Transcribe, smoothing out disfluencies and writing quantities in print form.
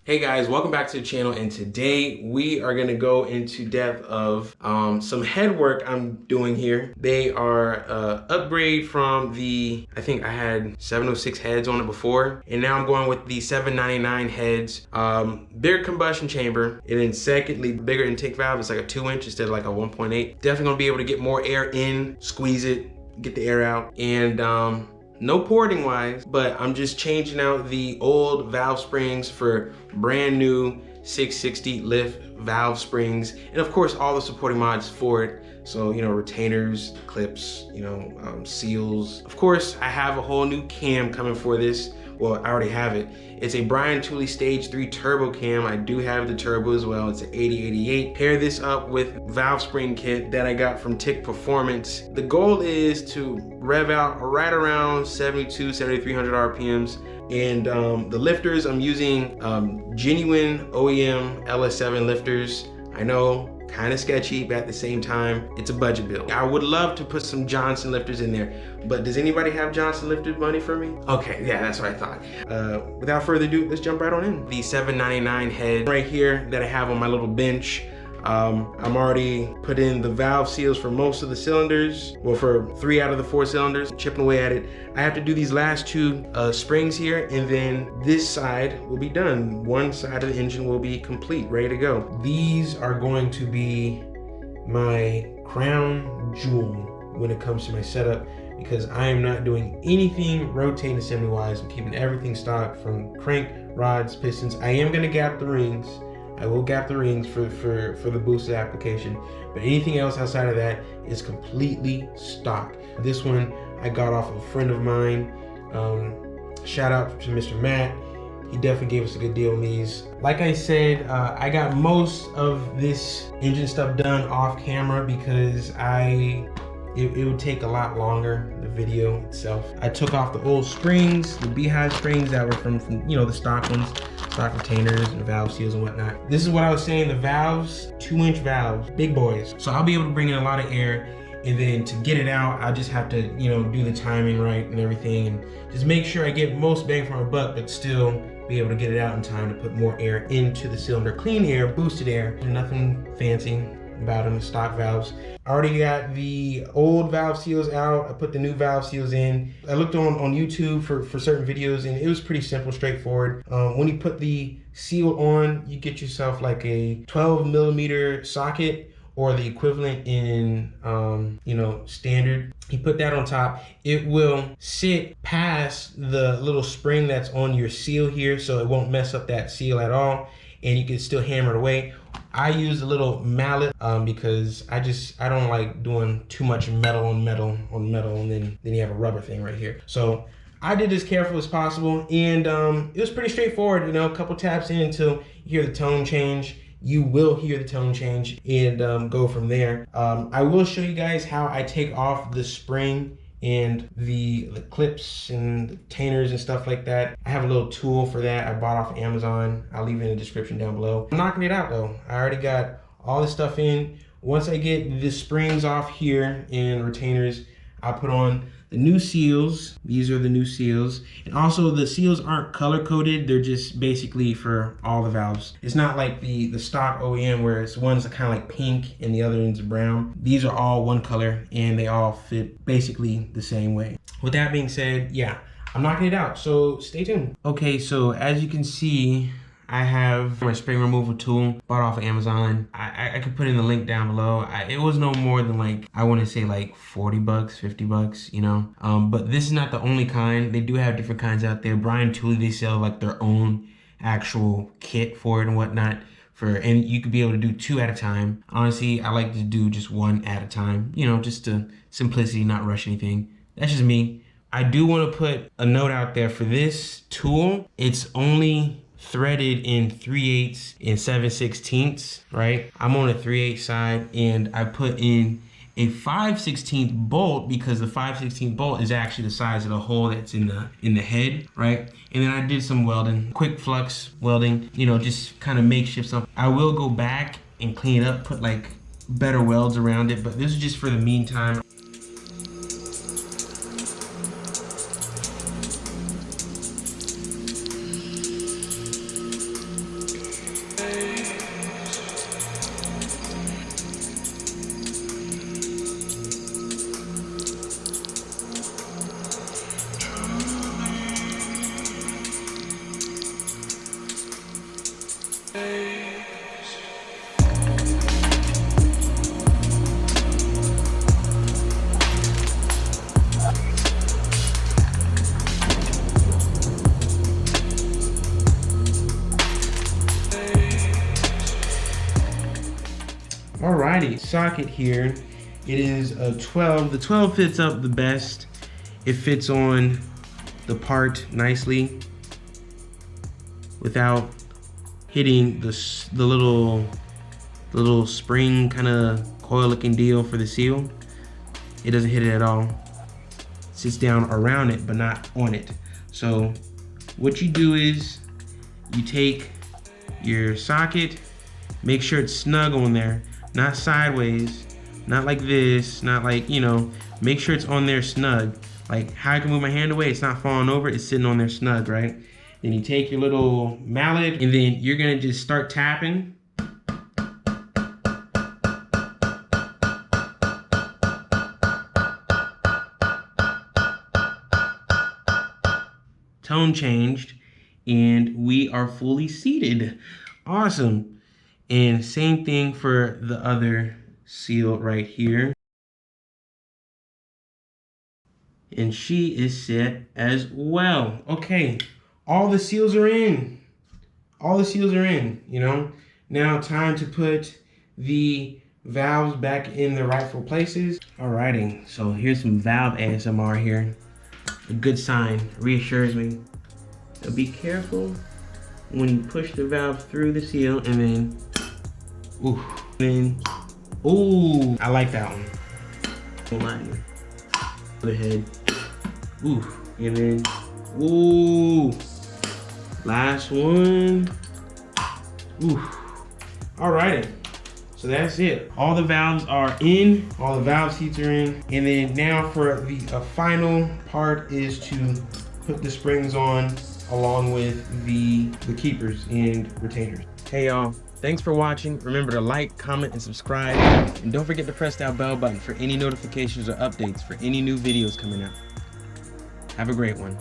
Hey guys, welcome back to the channel, and today we are going to go into depth of some head work I'm doing here. They are upgrade from the, I think I had 706 heads on it before, and now I'm going with the 799 heads. Bigger combustion chamber, and then secondly, bigger intake valve. It's like a 2-inch instead of like a 1.8. Definitely gonna be able to get more air in, squeeze it, get the air out, and no porting wise, but I'm just changing out the old valve springs for brand new 660 lift valve springs, and of course all the supporting mods for it. So, you know, retainers, clips, you know, seals. Of course, I have a whole new cam coming for this. Well, I already have it. It's a Brian Tooley Stage 3 turbo cam. I do have the turbo as well. It's an 8088. Pair this up with valve spring kit that I got from Tick Performance. The goal is to rev out right around 72, 7300 RPMs. And the lifters, I'm using genuine OEM LS7 lifters. I know, kind of sketchy, but at the same time, it's a budget build. I would love to put some Johnson lifters in there, but does anybody have Johnson lifted money for me? Okay, yeah, that's what I thought. Without further ado, let's jump right on in. The 799 head right here that I have on my little bench. I'm already put in the valve seals for most of the cylinders. Well, for 3 out of the 4 cylinders, chipping away at it. I have to do these last 2 springs here, and then this side will be done. One side of the engine will be complete, ready to go. These are going to be my crown jewel when it comes to my setup, because I am not doing anything rotating assembly wise. I'm keeping everything stock from crank, rods, pistons. I am gonna gap the rings. I will gap the rings for the boosted application, but anything else outside of that is completely stock. This one I got off of a friend of mine. Shout out to Mr. Matt. He definitely gave us a good deal on these. Like I said, I got most of this engine stuff done off camera because it would take a lot longer, the video itself. I took off the old springs, the beehive springs that were from you know, the stock ones, stock retainers and valve seals and whatnot. This is what I was saying, the valves, 2-inch valves, big boys. So I'll be able to bring in a lot of air, and then to get it out, I just have to, you know, do the timing right and everything, and just make sure I get most bang for my buck, but still be able to get it out in time to put more air into the cylinder. Clean air, boosted air, nothing fancy about them, stock valves. I already got the old valve seals out. I put the new valve seals in. I looked on YouTube for certain videos, and it was pretty simple, straightforward. When you put the seal on, you get yourself like a 12mm socket, or the equivalent in you know, standard. You put that on top, it will sit past the little spring that's on your seal here, so it won't mess up that seal at all, and you can still hammer it away. I use a little mallet because I don't like doing too much metal on metal on metal, and then you have a rubber thing right here. So I did as careful as possible, and it was pretty straightforward. You know, a couple taps in until you hear the tone change. You will hear the tone change, and go from there. I will show you guys how I take off the spring and the clips and the retainers and stuff like that. I have a little tool for that I bought off Amazon. I'll leave it in the description down below. I'm knocking it out though. I already got all this stuff in. Once I get the springs off here and retainers, I'll put on the new seals. These are the new seals. And also the seals aren't color coded. They're just basically for all the valves. It's not like the stock OEM where it's one's kind of like pink and the other one's brown. These are all one color and they all fit basically the same way. With that being said, yeah, I'm knocking it out, so stay tuned. Okay, so as you can see, I have my spring removal tool, bought off of Amazon. I could put in the link down below. It was no more than like, I want to say like 40 bucks, 50 bucks, you know? But this is not the only kind. They do have different kinds out there. Brian Tooley, they sell like their own actual kit for it and whatnot. And you could be able to do 2 at a time. Honestly, I like to do just 1 at a time, you know, just to simplicity, not rush anything. That's just me. I do want to put a note out there for this tool. It's only threaded in 3/8 and 7/16, right? I'm on a 3/8 side, and I put in a 5/16 bolt because the 5/16 bolt is actually the size of the hole that's in the head, right? And then I did some welding, quick flux welding, you know, just kind of makeshift something. I will go back and clean it up, put like better welds around it, but this is just for the meantime. socket here, it is a 12. The 12 fits up the best. It fits on the part nicely without hitting the little spring kind of coil looking deal for the seal. It doesn't hit it at all. It sits down around it but not on it. So what you do is you take your socket, make sure it's snug on there, not sideways, not like this, not like, you know, make sure it's on there snug. Like how I can move my hand away, it's not falling over, it's sitting on there snug, right? Then you take your little mallet and then you're gonna just start tapping. Tone changed and we are fully seated. Awesome. And same thing for the other seal right here. And she is set as well. Okay, all the seals are in. All the seals are in, you know. Now time to put the valves back in their rightful places. Alrighty, so here's some valve ASMR here. A good sign, reassures me. So be careful when you push the valve through the seal and then, ooh, I like that one. Don't lie to you. The head, and then, last one, Alrighty, so that's it. All the valves are in, all the valve seats are in, and then now for the final part is to put the springs on along with the keepers and retainers. Hey y'all, thanks for watching. Remember to like, comment, and subscribe. And don't forget to press that bell button for any notifications or updates for any new videos coming out. Have a great one.